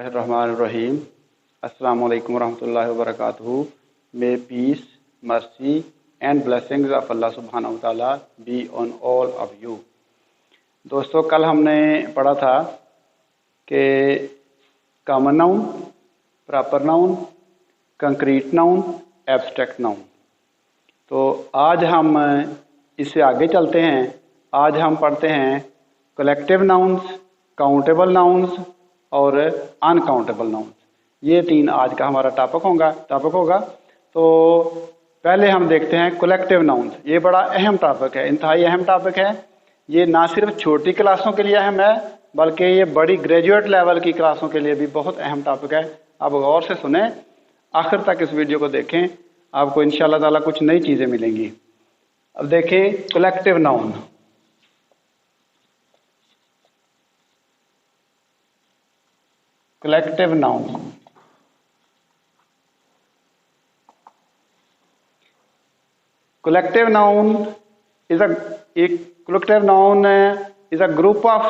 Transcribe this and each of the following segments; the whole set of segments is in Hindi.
Bismillahirrahmanirrahim. Assalamu alaikum warahmatullahi wabarakatuh. May peace, mercy and blessings of Allah subhanahu wa ta'ala be on all of you. दोस्तों, कल हमने पढ़ा था कि common noun, proper noun, concrete noun, abstract noun. तो आज हम इससे आगे चलते हैं। आज हम पढ़ते हैं कलेक्टिव नाउन्स, काउंटेबल नाउन्स और अनकाउंटेबल नाउन्स। ये तीन आज का हमारा टॉपिक होगा। तो पहले हम देखते हैं कलेक्टिव नाउन्स। ये बड़ा अहम टॉपिक है, इंतहाई अहम टॉपिक है। ये ना सिर्फ छोटी क्लासों के लिए अहम है, बल्कि ये बड़ी ग्रेजुएट लेवल की क्लासों के लिए भी बहुत अहम टॉपिक है। आप गौर से सुने, आखिर तक इस वीडियो को देखें, आपको इंशाअल्लाह ताला कुछ नई चीज़ें मिलेंगी। अब देखें collective noun. Collective noun collective noun is a group of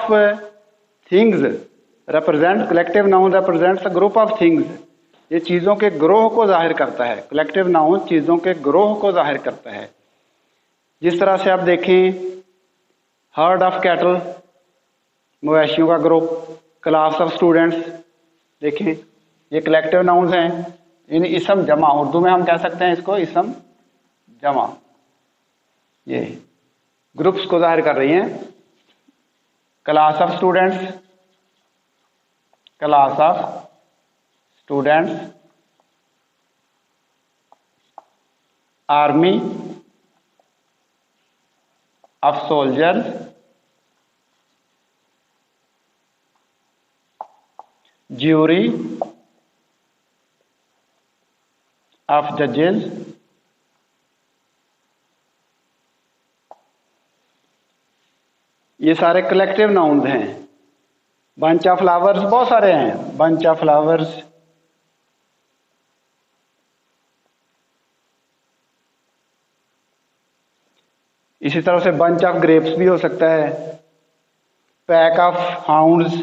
things collective noun represents a group of things। ये चीज़ों के ग्रोह को जाहिर करता है। कलेक्टिव नाउन चीज़ों के ग्रोह को जाहिर करता है। जिस तरह से आप देखें, हर्ड ऑफ कैटल, मवेशियों का ग्रुप, क्लास ऑफ स्टूडेंट्स, देखें ये कलेक्टिव नाउन्स हैं। इन इसम जमा, उर्दू में हम कह सकते हैं इसको इसम जमा। ये ग्रुप्स को जाहिर कर रही हैं। Class of students, army of soldiers, jury of जजेस, ये सारे कलेक्टिव नाउन्स हैं। बंच ऑफ फ्लावर्स, बहुत सारे हैं। बंच ऑफ फ्लावर्स, इसी तरह से बंच ऑफ ग्रेप्स भी हो सकता है। पैक ऑफ हाउंड्स,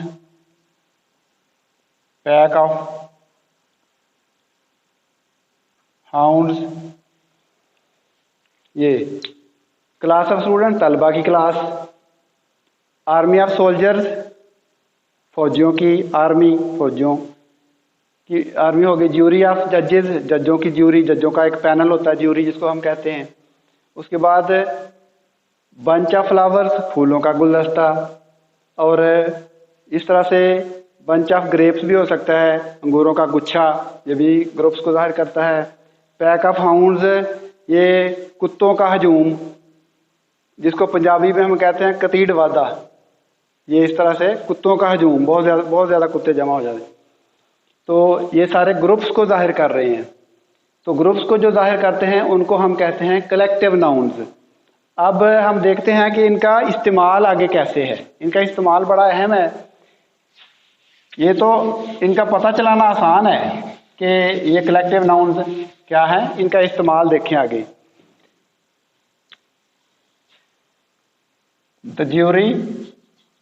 ये क्लास ऑफ स्टूडेंट, तलबा की क्लास। आर्मी ऑफ सोल्जर्स, फौजियों की आर्मी, फौजियों की आर्मी होगी। ज्यूरी ऑफ जजेस, जजों की ज्यूरी, जजों का एक पैनल होता है ज्यूरी जिसको हम कहते हैं। उसके बाद बंच ऑफ फ्लावर्स, फूलों का गुलदस्ता। और इस तरह से बंच ऑफ ग्रेप्स भी हो सकता है, अंगूरों का गुच्छा, ये भी ग्रुप्स को जाहिर करता है। पैक ऑफ हाउंड्स, ये कुत्तों का हजूम, जिसको पंजाबी में हम कहते हैं कतीड़ वादा। ये इस तरह से कुत्तों का हजूम, बहुत ज़्यादा कुत्ते जमा हो जाते। तो ये सारे ग्रुप्स को जाहिर कर रहे हैं। तो ग्रुप्स को जो जाहिर करते हैं उनको हम कहते हैं कलेक्टिव नाउन्स। अब हम देखते हैं कि इनका इस्तेमाल आगे कैसे है। इनका इस्तेमाल बड़ा अहम है। ये तो इनका पता चलाना आसान है कि ये कलेक्टिव नाउन्स क्या है। इनका इस्तेमाल देखें आगे। द ज्यूरी,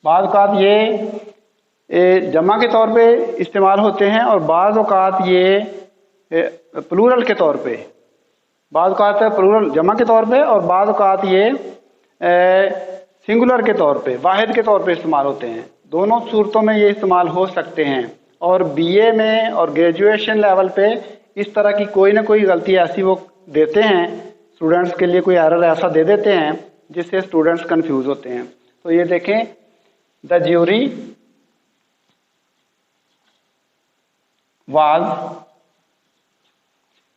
बाज़ औक़ात ये जमा के तौर पे इस्तेमाल होते हैं और बाज़ औक़ात ये प्लूरल के तौर पे, बाज़ औक़ात प्लूरल जमा के तौर पे और बाज़ औक़ात ये सिंगुलर के तौर पे, वाहिद के तौर पे इस्तेमाल होते हैं। दोनों सूरतों में ये इस्तेमाल हो सकते हैं। और बीए में और ग्रेजुएशन लेवल पे इस तरह की कोई ना कोई गलती ऐसी वो देते हैं, स्टूडेंट्स के लिए कोई एरर ऐसा दे देते हैं जिससे स्टूडेंट्स कंफ्यूज होते हैं। तो ये देखें, the jury was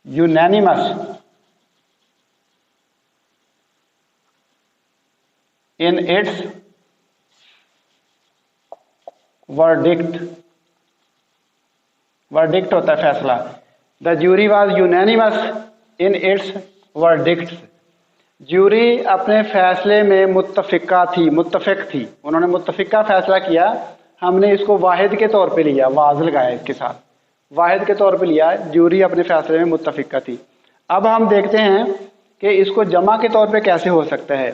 unanimous in its verdict. Verdict होता है फैसला। The jury was unanimous in its verdicts. Jury अपने फैसले में मुत्तफिक थी। उन्होंने मुत्तफिका फैसला किया। हमने इसको वाहिद के तौर पे लिया, वाज लगाया इसके साथ, वाहिद के तौर पे लिया। ज्यूरी अपने फैसले में मुत्तफिका थी। अब हम देखते हैं कि इसको जमा के तौर पे कैसे हो सकता है।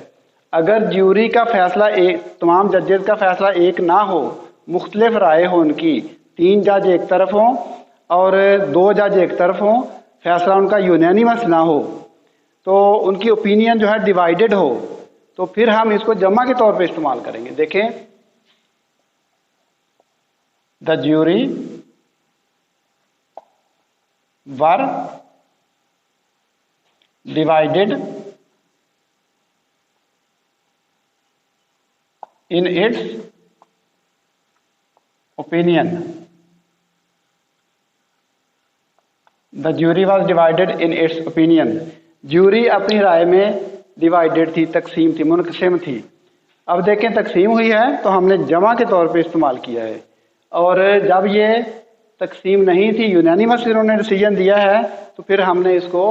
अगर ज्यूरी का फैसला एक, तमाम जजेस का फैसला एक ना हो, मुख्तलिफ राय हो उनकी, 3 जज एक तरफ हों और 2 जज एक तरफ हों, फैसला उनका यूनानिमस ना हो, तो उनकी ओपिनियन जो है डिवाइडेड हो, तो फिर हम इसको जमा के तौर पे इस्तेमाल करेंगे। देखें, the jury were divided in its opinion. The jury was divided in its opinion. Jury अपनी राय में डिवाइडेड थी, तकसीम थी, मुनकसिम थी। अब देखें, तकसीम हुई है तो हमने जमा के तौर पे इस्तेमाल किया है, और जब ये तकसीम नहीं थी, यूनानिमस इन्होंने डिसीजन दिया है, तो फिर हमने इसको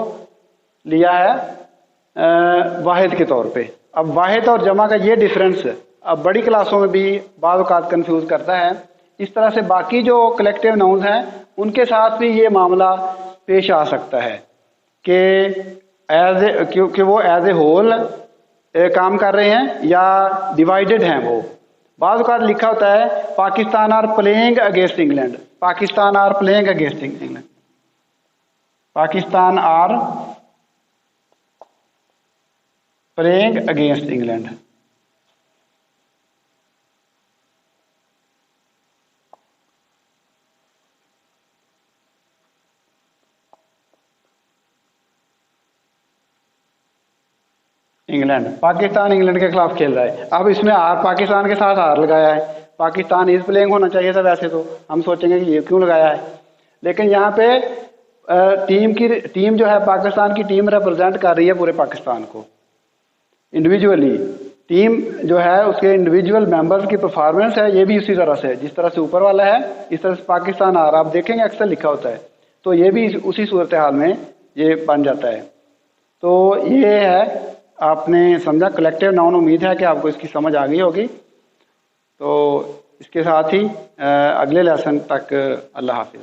लिया है वाहिद के तौर पे। अब वाहिद और जमा का ये डिफरेंस अब बड़ी क्लासों में भी बाज़ औक़ात कन्फ्यूज़ करता है। इस तरह से बाकी जो कलेक्टिव नाउन्स हैं उनके साथ भी ये मामला पेश आ सकता है कि क्योंकि वो एज ए होल काम कर रहे हैं या डिवाइडेड हैं। वो बाज़ औक़ात लिखा होता है Pakistan are playing against England, Pakistan are playing against England, Pakistan are playing against England. England, Pakistan England के खिलाफ खेल रहा है। अब इसमें आर, पाकिस्तान के साथ आर लगाया है, पाकिस्तान इज प्लेइंग होना चाहिए था वैसे तो, हम सोचेंगे कि ये क्यों लगाया है, लेकिन यहाँ पे टीम जो है, पाकिस्तान की टीम रिप्रेजेंट कर रही है पूरे पाकिस्तान को इंडिविजुअली। टीम जो है उसके इंडिविजुअल मेंबर्स की परफॉर्मेंस है, ये भी उसी तरह से, जिस तरह से ऊपर वाला है इस तरह से पाकिस्तान आर, आप देखेंगे अक्सर लिखा होता है, तो ये भी उसी सूरत हाल में ये बन जाता है। तो ये है, आपने समझा कलेक्टिव नाउन। उम्मीद है कि आपको इसकी समझ आ गई होगी। तो इसके साथ ही अगले लेसन तक अल्लाह हाफिज़।